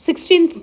16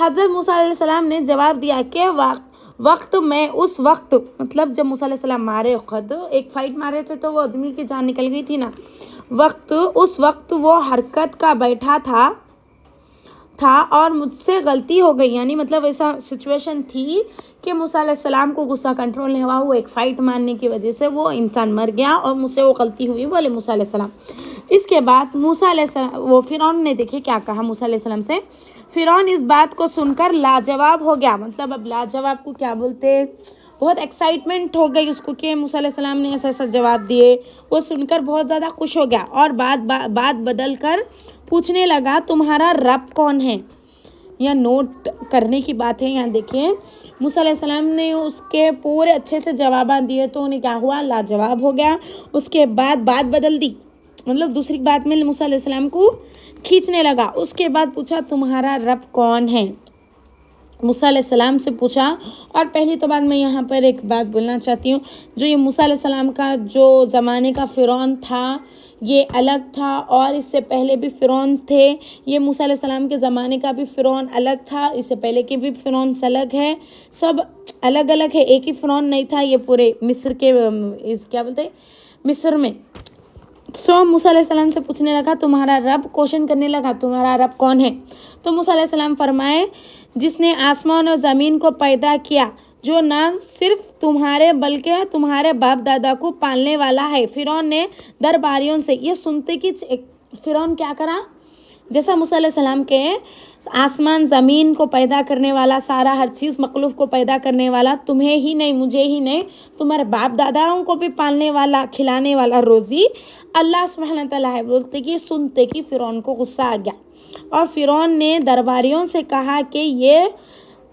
حضرت موسیٰ علیہ السلام نے جواب دیا کہ وقت میں اس وقت، مطلب جب موسیٰ علیہ السلام مارے خود ایک فائٹ مارے تھے تو وہ آدمی کی جان نکل گئی تھی نا، اس وقت وہ حرکت کا بیٹھا تھا اور مجھ سے غلطی ہو گئی، یعنی مطلب ایسا سچویشن تھی کہ موسیٰ علیہ السلام کو غصہ کنٹرول نہیں ہوا، وہ ایک فائٹ مارنے کی وجہ سے وہ انسان مر گیا اور مجھ سے وہ غلطی ہوئی، بولے موسیٰ علیہ السلام۔ اس کے بعد موسیٰ علیہ السلام، وہ فرعون نے دیکھے کیا کہا موسیٰ علیہ السلام سے۔ فرعون اس بات کو سن کر لاجواب ہو گیا، مطلب اب لاجواب کو کیا بولتے، بہت ایکسائٹمنٹ ہو گئی اس کو کہ موسیٰ علیہ السلام نے ایسا جواب دیے، وہ سن کر بہت زیادہ خوش ہو گیا اور بات بدل کر پوچھنے لگا تمہارا رب کون ہے۔ یا نوٹ کرنے کی بات ہے، یہاں دیکھیں موسیٰ علیہ السلام نے اس کے پورے اچھے سے جواباں دیے تو انہیں کیا ہوا، لاجواب ہو گیا۔ اس کے بعد بات بدل دی، مطلب دوسری بات میں موسیٰ علیہ السلام کو کھینچنے لگا۔ اس کے بعد پوچھا تمہارا رب کون ہے، موسیٰ علیہ السلام سے پوچھا۔ اور پہلی تو بات میں یہاں پر ایک بات بولنا چاہتی ہوں، جو یہ موسیٰ علیہ السلام کا جو زمانے کا فرعون تھا یہ الگ تھا، اور اس سے پہلے بھی فرعون تھے، یہ موسیٰ علیہ السلام کے زمانے کا بھی فرعون الگ تھا، اس سے پہلے کے بھی فرعون الگ ہے، سب الگ الگ ہے، ایک ہی فرعون نہیں تھا یہ پورے مصر کے کیا بولتے مصر میں۔ موسیٰ علیہ السلام سے پوچھنے لگا تمہارا رب، کوشچن کرنے لگا تمہارا رب کون ہے۔ تو موسیٰ علیہ السلام فرمائے جس نے آسمان اور زمین کو پیدا کیا، جو نہ صرف تمہارے بلکہ تمہارے باپ دادا کو پالنے والا ہے۔ فرعون نے درباریوں سے یہ سنتے کہ فرعون کیا کرا، جیسا موسیٰ علیہ السلام کے آسمان زمین کو پیدا کرنے والا، سارا ہر چیز مخلوق کو پیدا کرنے والا، تمہیں ہی نہیں مجھے ہی نہیں تمہارے باپ داداؤں کو بھی پالنے والا کھلانے والا روزی اللہ سبحانہ تعالیٰ ہے، بولتے کہ سنتے کہ فرعون کو غصہ آ گیا، اور فرعون نے درباریوں سے کہا کہ یہ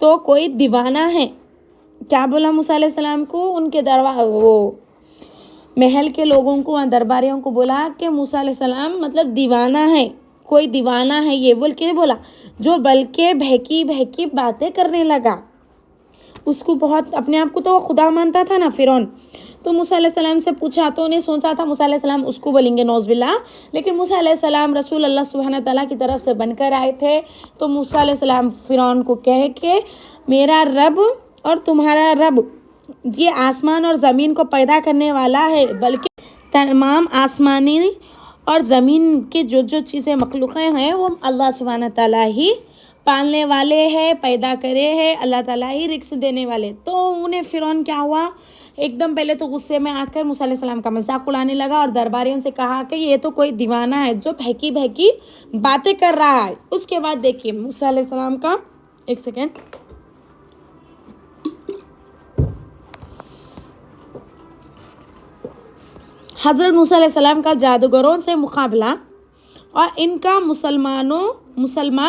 تو کوئی دیوانہ ہے۔ کیا بولا موسیٰ علیہ السلام کو، ان کے محل کے لوگوں کو، درباریوں کو بولا کہ موسیٰ علیہ السلام مطلب دیوانہ ہے، کوئی دیوانہ ہے یہ بول کے بولا، جو بلکہ بہکی باتیں کرنے لگا۔ اس کو بہت اپنے آپ کو تو وہ خدا مانتا تھا نا فرعون، تو موسیٰ علیہ السلام سے پوچھا تو انہیں سوچا تھا موسیٰ علیہ السلام اس کو بولیں گے نعوذ باللہ، لیکن موسیٰ علیہ السلام رسول اللہ سبحانہ تعالیٰ کی طرف سے بن کر آئے تھے، تو موسیٰ علیہ السلام فرعون کو کہے کہ میرا رب اور تمہارا رب یہ آسمان اور زمین کو پیدا کرنے والا ہے، بلکہ تمام آسمانی اور زمین کے جو چیزیں مخلوقیں ہیں وہ اللہ سبحانہ تعالیٰ ہی پالنے والے ہیں، پیدا کرے ہیں، اللہ تعالیٰ ہی رزق دینے والے۔ تو انہیں فرعون کیا ہوا، ایک دم پہلے تو غصے میں آ کر موسیٰ علیہ السلام کا مذاق اڑانے لگا اور درباریوں سے کہا کہ یہ تو کوئی دیوانہ ہے جو بہکی باتیں کر رہا ہے۔ اس کے بعد دیکھیے موسیٰ علیہ السلام کا ایک سیکنڈ، حضرت موسیٰ علیہ السلام کا جادوگروں سے مقابلہ اور ان کا مسلمان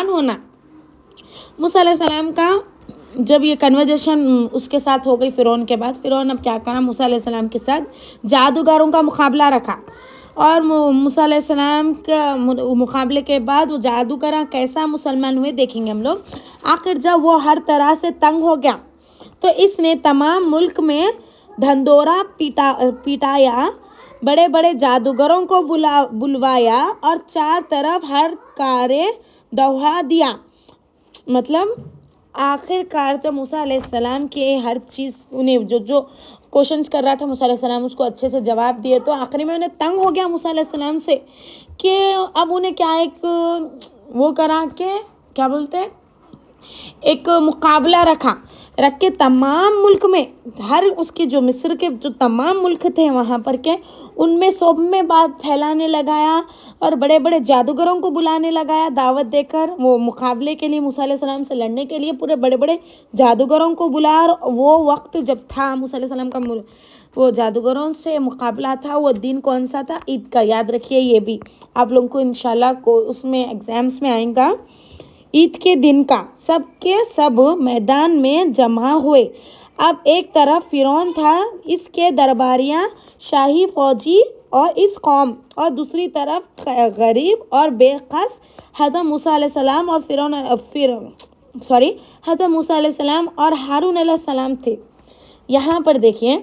ہونا۔ موسیٰ علیہ السلام کا جب یہ کنورجیشن اس کے ساتھ ہو گئی فرعون کے بعد، فرعون اب کیا کرا، موسیٰ علیہ السلام کے ساتھ جادوگروں کا مقابلہ رکھا، اور موسیٰ علیہ السلام کا مقابلے کے بعد وہ جادوگر کیسا مسلمان ہوئے دیکھیں گے ہم لوگ۔ آخر جب وہ ہر طرح سے تنگ ہو گیا تو اس نے تمام ملک میں ڈھنڈورا پیٹایا، بڑے بڑے جادوگروں کو بلوایا اور چار طرف ہر کارے ڈھوا دیا۔ مطلب آخر کار جب موسیٰ علیہ السلام کے ہر چیز انہیں جو کوشچنس کر رہا تھا موسیٰ علیہ السلام اس کو اچھے سے جواب دیے، تو آخری میں انہیں تنگ ہو گیا موسیٰ علیہ السلام سے کہ اب انہیں کیا ایک وہ کرا کہ کیا بولتے ایک مقابلہ رکھ کے تمام ملک میں ہر اس کے جو مصر کے جو تمام ملک تھے وہاں پر کے ان میں سب میں بات پھیلانے لگایا اور بڑے بڑے جادوگروں کو بلانے لگایا دعوت دے کر، وہ مقابلے کے لیے موسیٰ علیہ السلام سے لڑنے کے لیے پورے بڑے بڑے جادوگروں کو بلا۔ اور وہ وقت جب تھا موسیٰ علیہ السلام کا وہ جادوگروں سے مقابلہ تھا، وہ دن کون سا تھا، عید کا، یاد رکھیے یہ بھی آپ لوگوں کو انشاءاللہ کو اس میں ایگزامس میں آئیں گا، عید کے دن کا۔ سب کے سب میدان میں جمع ہوئے۔ اب ایک طرف فرعون تھا، اس کے درباریاں شاہی فوجی اور اس قوم، اور دوسری طرف غریب اور بے قص حضرت موسیٰ علیہ السلام اور حضرت موسیٰ علیہ السلام اور ہارون علیہ السلام تھے۔ یہاں پر دیکھیں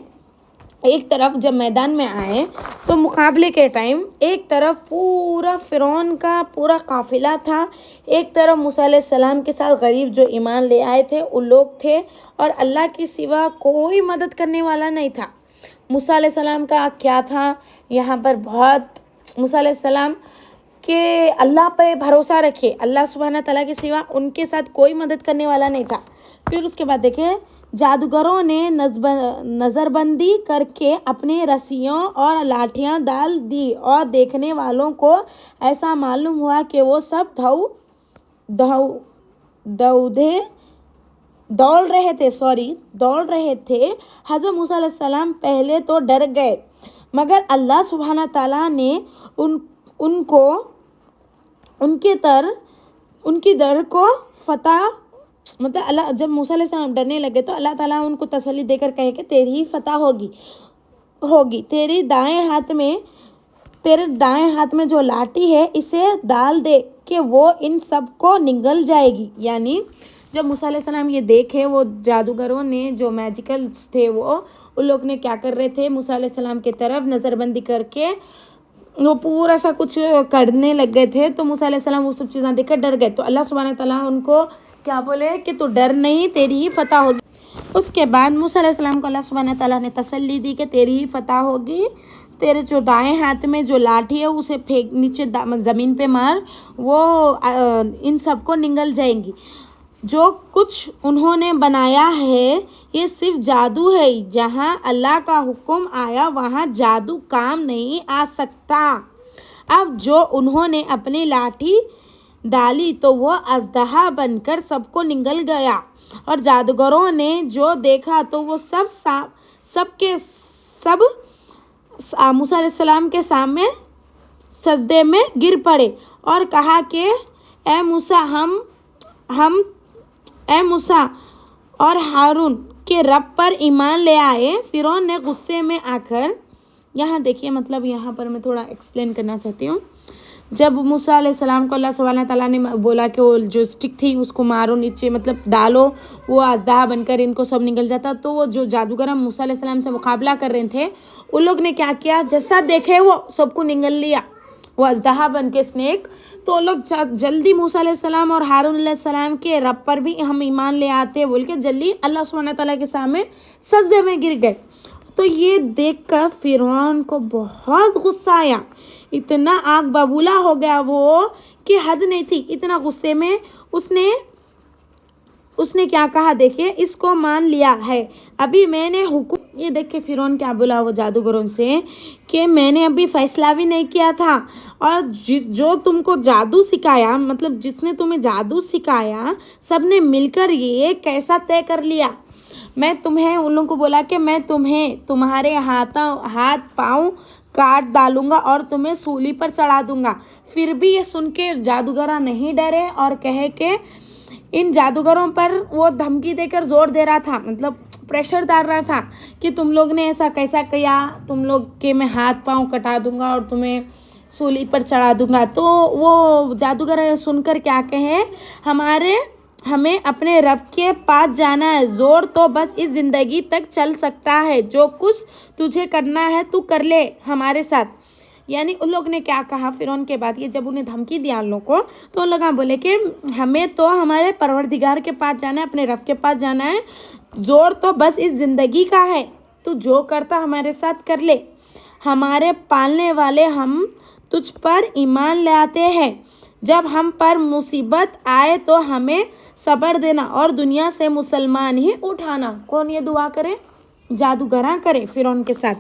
ایک طرف جب میدان میں آئے تو مقابلے کے ٹائم ایک طرف پورا فرعون کا پورا قافلہ تھا، ایک طرف موسیٰ علیہ السلام کے ساتھ غریب جو ایمان لے آئے تھے وہ لوگ تھے، اور اللہ کی سوا کوئی مدد کرنے والا نہیں تھا۔ موسیٰ علیہ السلام کا کیا تھا یہاں پر، بہت موسیٰ علیہ السلام کہ اللہ پہ بھروسہ رکھے، اللہ سبحانہ تعالیٰ کے سوا ان کے ساتھ کوئی مدد کرنے والا نہیں تھا۔ پھر اس کے بعد دیکھیں جادوگروں نے نظر بندی کر کے اپنے رسیوں اور لاٹھیاں ڈال دی، اور دیکھنے والوں کو ایسا معلوم ہوا کہ وہ سب دوڑ رہے تھے۔ حضرت موسیٰ علیہ السلام پہلے تو ڈر گئے، مگر اللہ سبحانہ تعالیٰ نے ان کی ڈر کو فتح، مطلب اللہ جب موسیٰ علیہ السلام ڈرنے لگے تو اللہ تعالیٰ ان کو تسلی دے کر کہے کہ تیری ہی فتح ہوگی، تیرے دائیں ہاتھ میں جو لاٹھی ہے اسے ڈال دے کہ وہ ان سب کو نگل جائے گی۔ یعنی جب موسیٰ علیہ السلام یہ دیکھے، وہ جادوگروں نے جو میجیکلز تھے ان لوگ نے کیا کر رہے تھے، موسیٰ علیہ السلام کی طرف نظر بندی کر کے وہ پورا سا کچھ کرنے لگ گئے تھے، تو موسیٰ علیہ السلام وہ سب چیزیں دیکھ کر ڈر گئے، تو اللہ سبحانہ تعالیٰ ان کو کیا بولے کہ تو ڈر نہیں، تیری ہی فتح ہوگی۔ اس کے بعد موسیٰ علیہ السلام کو اللہ سبحانہ تعالیٰ نے تسلی دی کہ تیری ہی فتح ہوگی، تیرے جو دائیں ہاتھ میں جو لاٹھی ہے اسے پھینک نیچے زمین پہ مار، وہ ان سب کو نگل جائیں گی۔ جو کچھ انہوں نے بنایا ہے یہ صرف جادو ہے، جہاں اللہ کا حکم آیا وہاں جادو کام نہیں آ سکتا۔ اب جو انہوں نے اپنی لاٹھی ڈالی تو وہ اژدہا بن کر سب کو نگل گیا، اور جادوگروں نے جو دیکھا تو وہ سب موسیٰ علیہ السلام کے سامنے سجدے میں گر پڑے اور کہا کہ اے موسیٰ اور ہارون کے رب پر ایمان لے آئے۔ فرعون نے غصے میں آ کر، یہاں دیکھیے مطلب یہاں پر میں تھوڑا ایکسپلین کرنا چاہتی ہوں۔ جب موسیٰ علیہ السلام کو اللہ سبحانہ تعالیٰ نے بولا کہ وہ جو اسٹک تھی اس کو مارو نیچے، مطلب ڈالو، وہ اژدہا بن کر ان کو سب نگل جاتا، تو وہ جو جادوگر موسیٰ علیہ السلام سے مقابلہ کر رہے تھے ان لوگ نے کیا کیا، جیسا دیکھے وہ سب کو نگل لیا، وہ اژدہا بن کے اسنیک۔ تو لوگ جلدی موسیٰ علیہ السلام اور ہارون علیہ السلام کے رب پر بھی ہم ایمان لے آتے بول کے جلدی اللہ سبحانہ تعالیٰ کے سامنے سجدے میں گر گئے۔ تو یہ دیکھ کر فرعون کو بہت غصہ آیا، اتنا آگ ببولا ہو گیا وہ کہ حد نہیں تھی، اتنا غصے میں اس نے کیا کہا، دیکھیں اس کو مان لیا ہے، ابھی میں نے حکم، یہ دیکھ کے فرعون کیا بولا وہ جادوگروں سے کہ میں نے ابھی فیصلہ بھی نہیں کیا تھا، اور جو تم کو جادو سکھایا، مطلب جس نے تمہیں جادو سکھایا سب نے مل کر یہ کیسا طے کر لیا۔ میں تمہیں ان لوگوں کو بولا کہ میں تمہارے ہاتھ پاؤں کاٹ ڈالوں گا اور تمہیں سولی پر چڑھا دوں گا۔ پھر بھی یہ سن کے جادوگرہ نہیں ڈرے اور کہے کہ ان جادوگروں پر وہ دھمکی دے کر زور دے رہا تھا، مطلب پریشر ڈال رہا تھا کہ تم لوگ نے ایسا کیسا کیا، تم لوگ کے میں ہاتھ پاؤں کٹا دوں گا اور تمہیں سولی پر چڑھا دوں گا۔ تو وہ جادوگر سن کر کیا کہے، ہمیں اپنے رب کے پاس جانا ہے، زور تو بس اس زندگی تک چل سکتا ہے، جو کچھ تجھے کرنا ہے تو کر لے ہمارے ساتھ۔ یعنی ان لوگ نے کیا کہا فرعون کے بعد، یہ جب انہیں دھمکی دیا ان لوگ کو، تو ان لوگ بولے کہ ہمیں تو ہمارے پروردگار کے پاس جانا ہے، اپنے رب کے پاس جانا ہے، زور تو بس اس زندگی کا ہے، تو جو کرتا ہمارے ساتھ کر لے، ہمارے پالنے والے ہم تجھ پر ایمان لے آتے ہیں، جب ہم پر مصیبت آئے تو ہمیں صبر دینا اور دنیا سے مسلمان ہی اٹھانا۔ کون یہ دعا کرے؟ جادوگراں کرے فرعون کے ساتھ،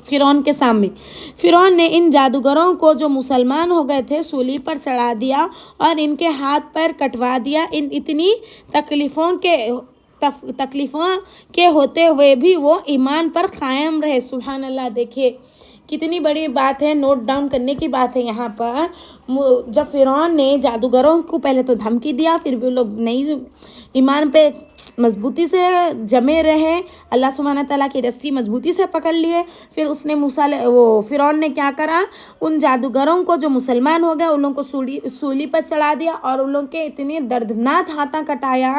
فرعون کے سامنے۔ فرعون نے ان جادوگروں کو جو مسلمان ہو گئے تھے سولی پر چڑھا دیا اور ان کے ہاتھ پیر کٹوا دیا۔ ان اتنی تکلیفوں کے ہوتے ہوئے بھی وہ ایمان پر قائم رہے۔ سبحان اللہ، دیکھیے کتنی بڑی بات ہے، نوٹ ڈاؤن کرنے کی بات ہے یہاں پر۔ جب فرعون نے جادوگروں کو پہلے تو دھمکی دیا، پھر بھی لوگ نہیں ایمان پہ مضبوطی سے جمے رہے، اللہ سبحانہ تعالیٰ کی رسی مضبوطی سے پکڑ لیے. پھر اس نے فرعون نے کیا کرا، ان جادوگروں کو جو مسلمان ہو گئے ان لوگوں کو سولی پر چڑھا دیا اور ان لوگوں کے اتنے دردناک ہاتھاں کٹایا،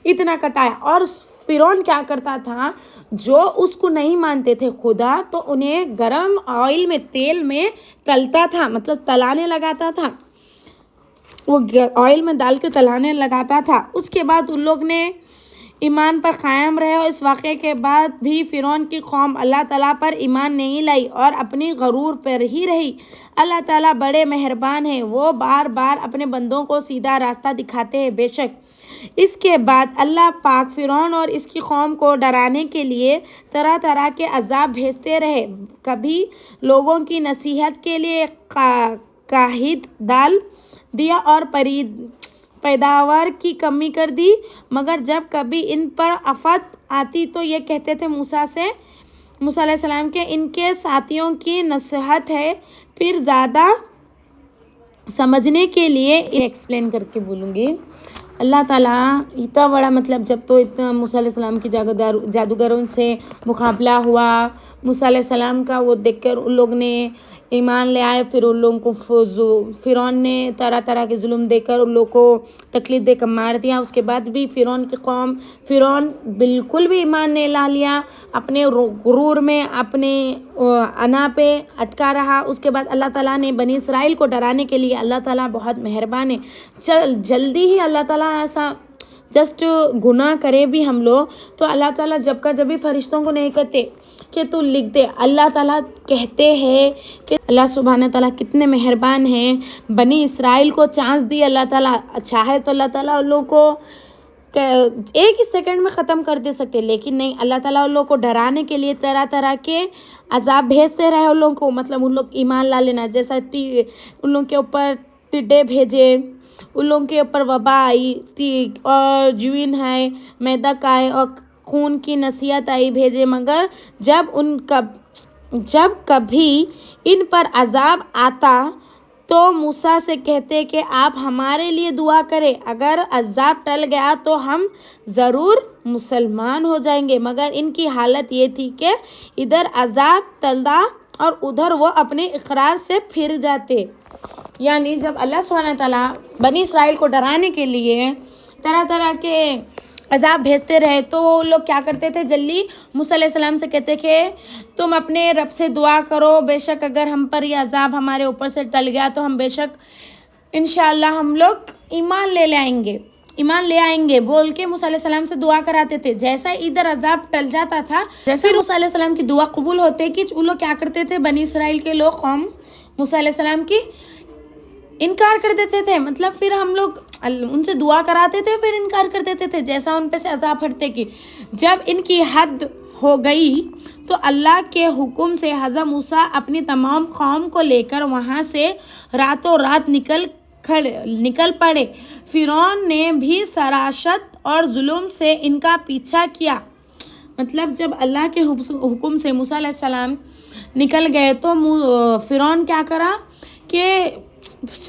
اتنا کٹایا. اور فرعون کیا کرتا تھا، جو اس کو نہیں مانتے تھے خدا، تو انہیں گرم آئل میں، تیل میں تلتا تھا، مطلب تلانے لگاتا تھا، وہ آئل میں ڈال کے تلانے لگاتا تھا. اس کے بعد ان لوگ نے ایمان پر قائم رہے، اور اس واقعے کے بعد بھی فرعون کی قوم اللہ تعالیٰ پر ایمان نہیں لائی اور اپنی غرور پر ہی رہی. اللہ تعالیٰ بڑے مہربان ہیں، وہ بار بار اپنے بندوں کو سیدھا راستہ دکھاتے ہیں. بے شک اس کے بعد اللہ پاک فرعون اور اس کی قوم کو ڈرانے کے لیے طرح طرح کے عذاب بھیجتے رہے. کبھی لوگوں کی نصیحت کے لیے قحط ڈال دیا اور پیداوار کی کمی کر دی، مگر جب کبھی ان پر آفت آتی تو یہ کہتے تھے موسیٰ علیہ السلام کے ان کے ساتھیوں کی نصیحت ہے. پھر زیادہ سمجھنے کے لیے ایکسپلین کر کے بولوں گی. اللہ تعالیٰ اتنا بڑا، مطلب جب تو اتنا موسیٰ علیہ السلام کی جادوگروں سے مقابلہ ہوا، موسیٰ علیہ السلام کا وہ دیکھ کر ان لوگ نے ایمان لے آئے. پھر ان لوگوں کو فرعون نے طرح طرح کے ظلم دے کر ان لوگوں کو تکلیف دے کر مار دیا. اس کے بعد بھی فرعون کی قوم، فرعون بالکل بھی ایمان نہیں لا لیا، اپنے غرور میں، اپنے انا پہ اٹکا رہا. اس کے بعد اللہ تعالیٰ نے بنی اسرائیل کو ڈرانے کے لیے، اللہ تعالیٰ بہت مہربان ہے، جلدی ہی اللہ تعالیٰ ایسا جسٹ گناہ کرے بھی ہم لوگ تو اللہ تعالیٰ جب بھی فرشتوں کو نہیں کہتے کہ تو لکھ دے. اللہ تعالیٰ کہتے ہیں کہ اللہ سبحانہ تعالیٰ کتنے مہربان ہیں. بنی اسرائیل کو چانس دی اللہ تعالیٰ، چاہے تو اللہ تعالیٰ ان لوگوں کو ایک ہی سیکنڈ میں ختم کر دے سکتے، لیکن نہیں، اللہ تعالیٰ ان لوگوں کو ڈرانے کے لیے طرح طرح کے عذاب بھیجتے رہے ان لوگوں کو. مطلب ان لوگ ایمان لا لینا، جیسا ان لوگوں کے اوپر ٹڈے بھیجے، ان لوگوں کے اوپر وبا آئی اور جوین ہے، میدک آئے اور خون کی نصیحت آئی بھیجے. مگر جب کبھی ان پر عذاب آتا تو موسیٰ سے کہتے کہ آپ ہمارے لیے دعا کریں، اگر عذاب ٹل گیا تو ہم ضرور مسلمان ہو جائیں گے. مگر ان کی حالت یہ تھی کہ ادھر عذاب ٹلتا اور ادھر وہ اپنے اقرار سے پھر جاتے. یعنی جب اللہ سبحانہ تعالیٰ بنی اسرائیل کو ڈرانے کے لیے طرح طرح کے عذاب بھیجتے رہے تو لوگ کیا کرتے تھے، جلدی موسیٰ علیہ السلام سے کہتے کہ تم اپنے رب سے دعا کرو، بے شک اگر ہم پر یہ عذاب ہمارے اوپر سے ٹل گیا تو ہم بے شک انشاءاللہ ہم لوگ ایمان لے آئیں گے بول کے موسیٰ علیہ السلام سے دعا کراتے تھے. جیسا ادھر عذاب ٹل جاتا تھا، جیسے موسیٰ علیہ السلام کی دعا قبول ہوتے کہ وہ لوگ کیا کرتے تھے، بنی اسرائیل کے لوگ قوم موسیٰ علیہ السلام کی انکار کر دیتے تھے. مطلب پھر ہم لوگ ان سے دعا کراتے تھے، پھر انکار کر دیتے تھے، جیسا ان پہ سے عذاب ہٹتے کی. جب ان کی حد ہو گئی تو اللہ کے حکم سے حضرت موسیٰ اپنی تمام قوم کو لے کر وہاں سے راتوں رات نکل پڑے. فرعون نے بھی شرارت اور ظلم سے ان کا پیچھا کیا. مطلب جب اللہ کے حکم سے موسیٰ علیہ السلام نکل گئے تو فرعون کیا کرا کہ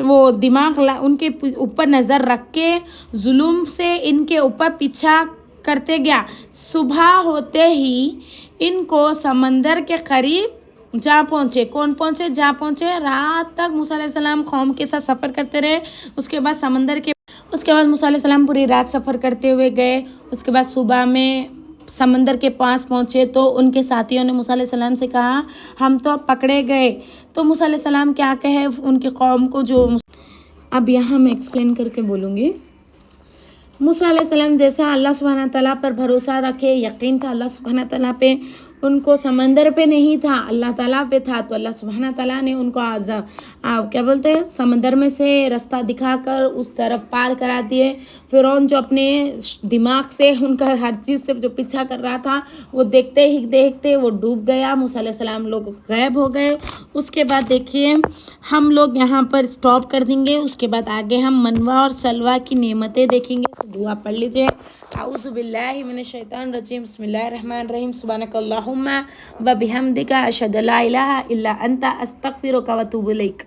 وہ دماغ ان کے اوپر نظر رکھ کے ظلم سے ان کے اوپر پیچھا کرتے گیا. صبح ہوتے ہی ان کو سمندر کے قریب جا پہنچے. کون پہنچے؟ جا پہنچے. رات تک موسیٰ علیہ السلام قوم کے ساتھ سفر کرتے رہے. اس کے بعد موسیٰ علیہ السلام پوری رات سفر کرتے ہوئے گئے. اس کے بعد صبح میں سمندر کے پاس پہنچے تو ان کے ساتھیوں نے موسیٰ علیہ السلام سے کہا ہم تو پکڑے گئے. تو موسیٰ علیہ السلام کیا کہے ان کی قوم کو، جو اب یہاں میں ایکسپلین کر کے بولوں گی. موسیٰ علیہ السلام جیسا اللہ سبحانہ تعالیٰ پر بھروسہ رکھے، یقین تھا اللہ سبحانہ تعالیٰ پہ، ان کو سمندر پہ نہیں تھا، اللہ تعالیٰ پہ تھا. تو اللہ سبحانہ تعالیٰ نے ان کو سمندر میں سے رستہ دکھا کر اس طرف پار کرا دیے. فرعون جو اپنے دماغ سے ان کا ہر چیز سے جو پیچھا کر رہا تھا وہ دیکھتے وہ ڈوب گیا. موسیٰ علیہ السلام لوگ غائب ہو گئے. اس کے بعد دیکھیے ہم لوگ یہاں پر سٹاپ کر دیں گے. اس کے بعد آگے ہم منوا اور سلوا کی نعمتیں دیکھیں گے. دعا پڑھ لیجئے. اعوذ باللہ من الشیطان الرجیم، بسم اللہ الرحمن الرحیم. سبحانک اللہم و بحمدک، اشہد لا الہ الا انت، استغفرک و اتوب الیک.